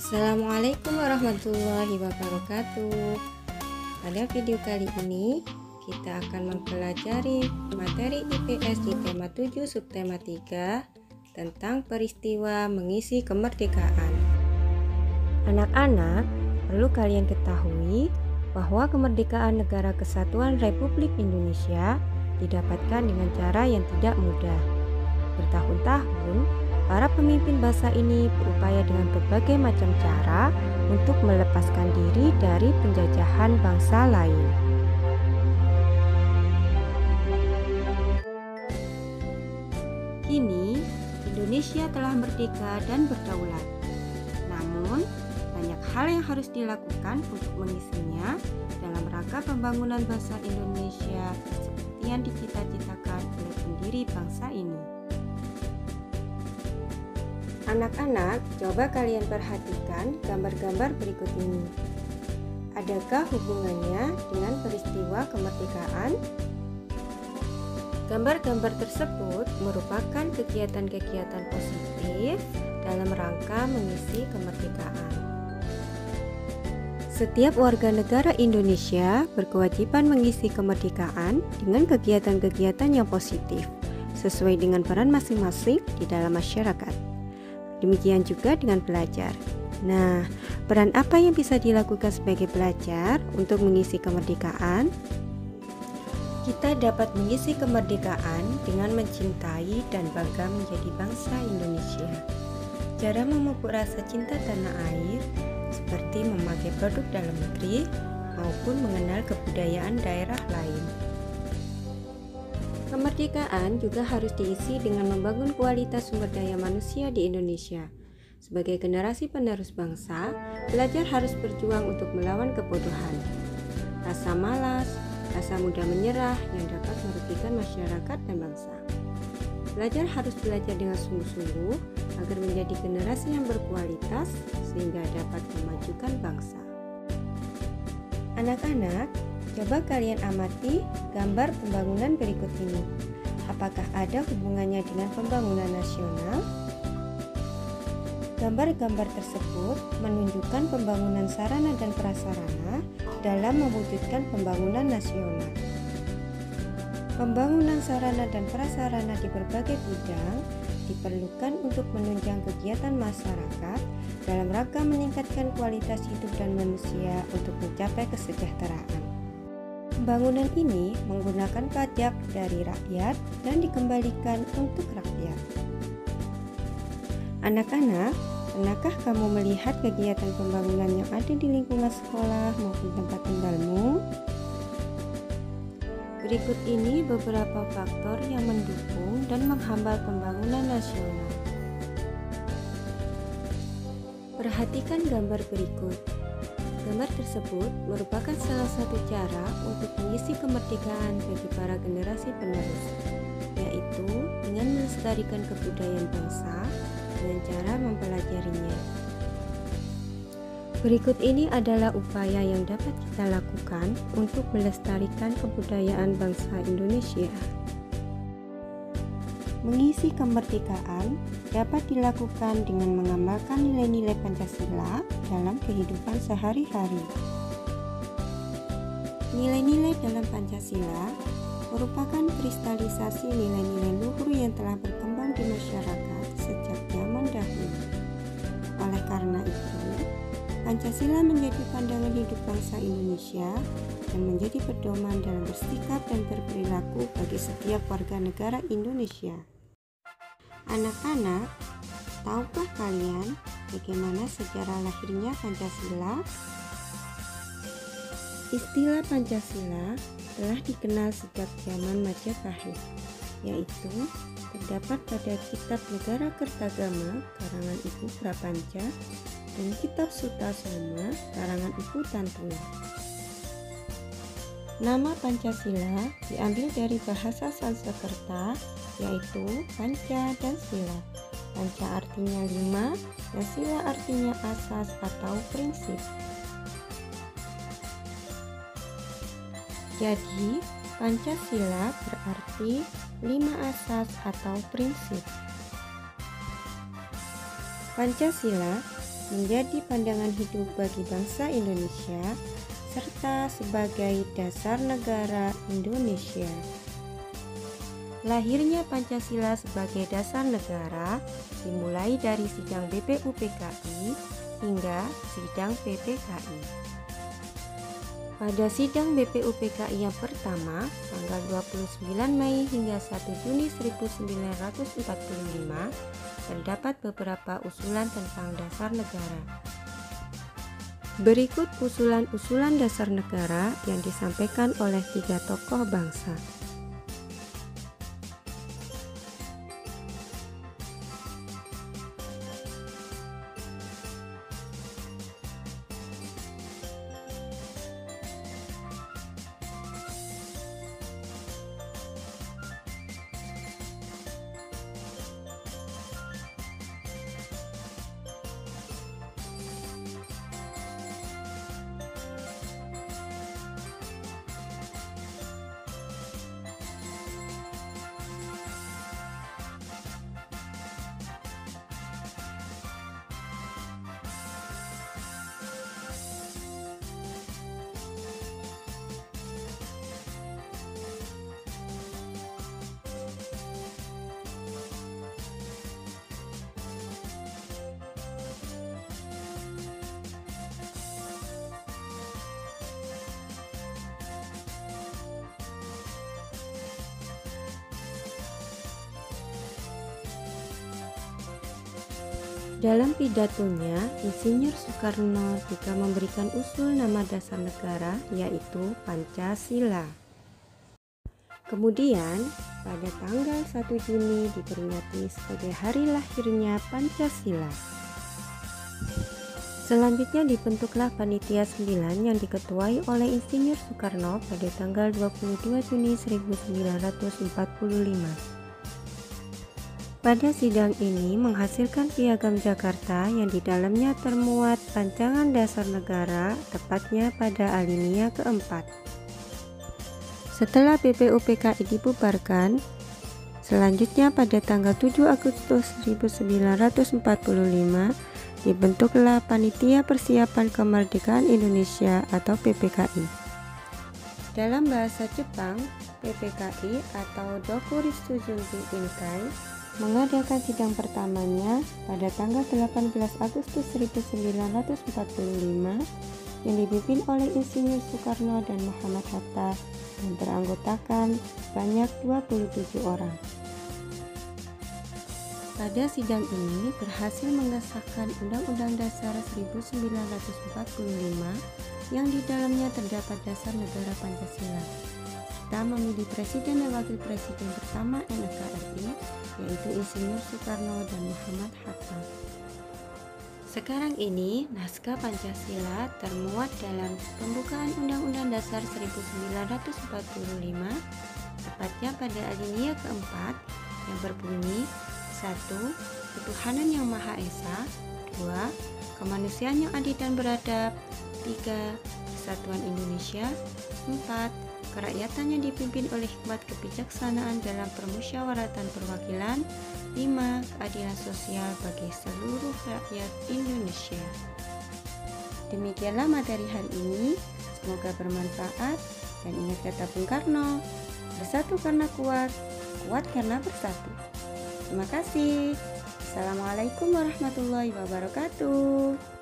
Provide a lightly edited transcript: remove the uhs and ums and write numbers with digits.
Assalamualaikum warahmatullahi wabarakatuh. Pada video kali ini kita akan mempelajari materi IPS di tema 7 subtema 3 tentang peristiwa mengisi kemerdekaan. Anak-anak, perlu kalian ketahui bahwa kemerdekaan Negara Kesatuan Republik Indonesia didapatkan dengan cara yang tidak mudah. Bertahun-tahun para pemimpin bangsa ini berupaya dengan berbagai macam cara untuk melepaskan diri dari penjajahan bangsa lain. Kini, Indonesia telah merdeka dan berdaulat. Namun, banyak hal yang harus dilakukan untuk mengisinya dalam rangka pembangunan bangsa Indonesia seperti yang dicita-citakan oleh pendiri bangsa ini. Anak-anak, coba kalian perhatikan gambar-gambar berikut ini. Adakah hubungannya dengan peristiwa kemerdekaan? Gambar-gambar tersebut merupakan kegiatan-kegiatan positif dalam rangka mengisi kemerdekaan. Setiap warga negara Indonesia berkewajiban mengisi kemerdekaan dengan kegiatan-kegiatan yang positif, sesuai dengan peran masing-masing di dalam masyarakat. Demikian juga dengan belajar. Nah, peran apa yang bisa dilakukan sebagai pelajar untuk mengisi kemerdekaan? Kita dapat mengisi kemerdekaan dengan mencintai dan bangga menjadi bangsa Indonesia. Cara memupuk rasa cinta tanah air seperti memakai produk dalam negeri maupun mengenal kebudayaan daerah lain. Kemerdekaan juga harus diisi dengan membangun kualitas sumber daya manusia di Indonesia. Sebagai generasi penerus bangsa, belajar harus berjuang untuk melawan kebodohan, rasa malas, rasa mudah menyerah yang dapat merugikan masyarakat dan bangsa. Belajar harus belajar dengan sungguh-sungguh agar menjadi generasi yang berkualitas sehingga dapat memajukan bangsa. Anak-anak, coba kalian amati gambar pembangunan berikut ini. Apakah ada hubungannya dengan pembangunan nasional? Gambar-gambar tersebut menunjukkan pembangunan sarana dan prasarana dalam mewujudkan pembangunan nasional. Pembangunan sarana dan prasarana di berbagai bidang diperlukan untuk menunjang kegiatan masyarakat dalam rangka meningkatkan kualitas hidup dan manusia untuk mencapai kesejahteraan. Pembangunan ini menggunakan pajak dari rakyat dan dikembalikan untuk rakyat. Anak-anak, pernahkah kamu melihat kegiatan pembangunan yang ada di lingkungan sekolah maupun tempat tinggalmu? Berikut ini beberapa faktor yang mendukung dan menghambat pembangunan nasional. Perhatikan gambar berikut. Gambar tersebut merupakan salah satu cara untuk mengisi kemerdekaan bagi para generasi penerus, yaitu dengan melestarikan kebudayaan bangsa dengan cara mempelajarinya. Berikut ini adalah upaya yang dapat kita lakukan untuk melestarikan kebudayaan bangsa Indonesia. Mengisi kemerdekaan dapat dilakukan dengan mengamalkan nilai-nilai Pancasila dalam kehidupan sehari-hari. Nilai-nilai dalam Pancasila merupakan kristalisasi nilai-nilai luhur yang telah berkembang di masyarakat sejak zaman dahulu. Oleh karena itu, Pancasila menjadi pandangan hidup bangsa Indonesia dan menjadi pedoman dalam bersikap dan berperilaku bagi setiap warga negara Indonesia. Anak-anak, tahukah kalian bagaimana sejarah lahirnya Pancasila? Istilah Pancasila telah dikenal sejak zaman Majapahit, yaitu terdapat pada Kitab Negara Kertagama karangan Ibu Prapanca dan Kitab Sutasoma karangan Ibu Tantuna. Nama Pancasila diambil dari bahasa Sanskerta, yaitu Panca dan Sila. Panca artinya 5 dan Sila artinya asas atau prinsip. Jadi, Pancasila berarti 5 asas atau prinsip. Pancasila menjadi pandangan hidup bagi bangsa Indonesia, serta sebagai dasar negara Indonesia. Lahirnya Pancasila sebagai dasar negara dimulai dari sidang BPUPKI hingga sidang PPKI. Pada sidang BPUPKI yang pertama, tanggal 29 Mei hingga 1 Juni 1945, terdapat beberapa usulan tentang dasar negara. Berikut usulan-usulan dasar negara yang disampaikan oleh 3 tokoh bangsa. Dalam pidatonya, Insinyur Soekarno juga memberikan usul nama dasar negara, yaitu Pancasila. Kemudian, pada tanggal 1 Juni diperingati sebagai hari lahirnya Pancasila. Selanjutnya dibentuklah Panitia 9 yang diketuai oleh Insinyur Soekarno pada tanggal 22 Juni 1945. Pada sidang ini menghasilkan Piagam Jakarta yang di dalamnya termuat rancangan dasar negara, tepatnya pada alinea keempat. Setelah BPUPKI dibubarkan, selanjutnya pada tanggal 7 Agustus 1945 dibentuklah Panitia Persiapan Kemerdekaan Indonesia atau PPKI. Dalam bahasa Jepang, PPKI atau Dokuritsu Junki Inkai mengadakan sidang pertamanya pada tanggal 18 Agustus 1945 yang dipimpin oleh Insinyur Soekarno dan Muhammad Hatta dan beranggotakan sebanyak 27 orang. Pada sidang ini berhasil mengesahkan Undang-Undang Dasar 1945 yang di dalamnya terdapat dasar negara Pancasila, serta memilih Presiden dan Wakil Presiden pertama NKRI, yaitu Insinyur Soekarno dan Muhammad Hatta. Sekarang ini, naskah Pancasila termuat dalam pembukaan Undang-Undang Dasar 1945, tepatnya pada alinea keempat yang berbunyi 1. Ketuhanan yang Maha Esa. 2. Kemanusiaan yang adil dan beradab. 3. Persatuan Indonesia. 4. Kerakyatan yang dipimpin oleh hikmat kebijaksanaan dalam permusyawaratan perwakilan. 5. Keadilan sosial bagi seluruh rakyat Indonesia. Demikianlah materi hari ini, semoga bermanfaat, dan ingat kata Bung Karno, bersatu karena kuat, kuat karena bersatu. Terima kasih. Assalamualaikum warahmatullahi wabarakatuh.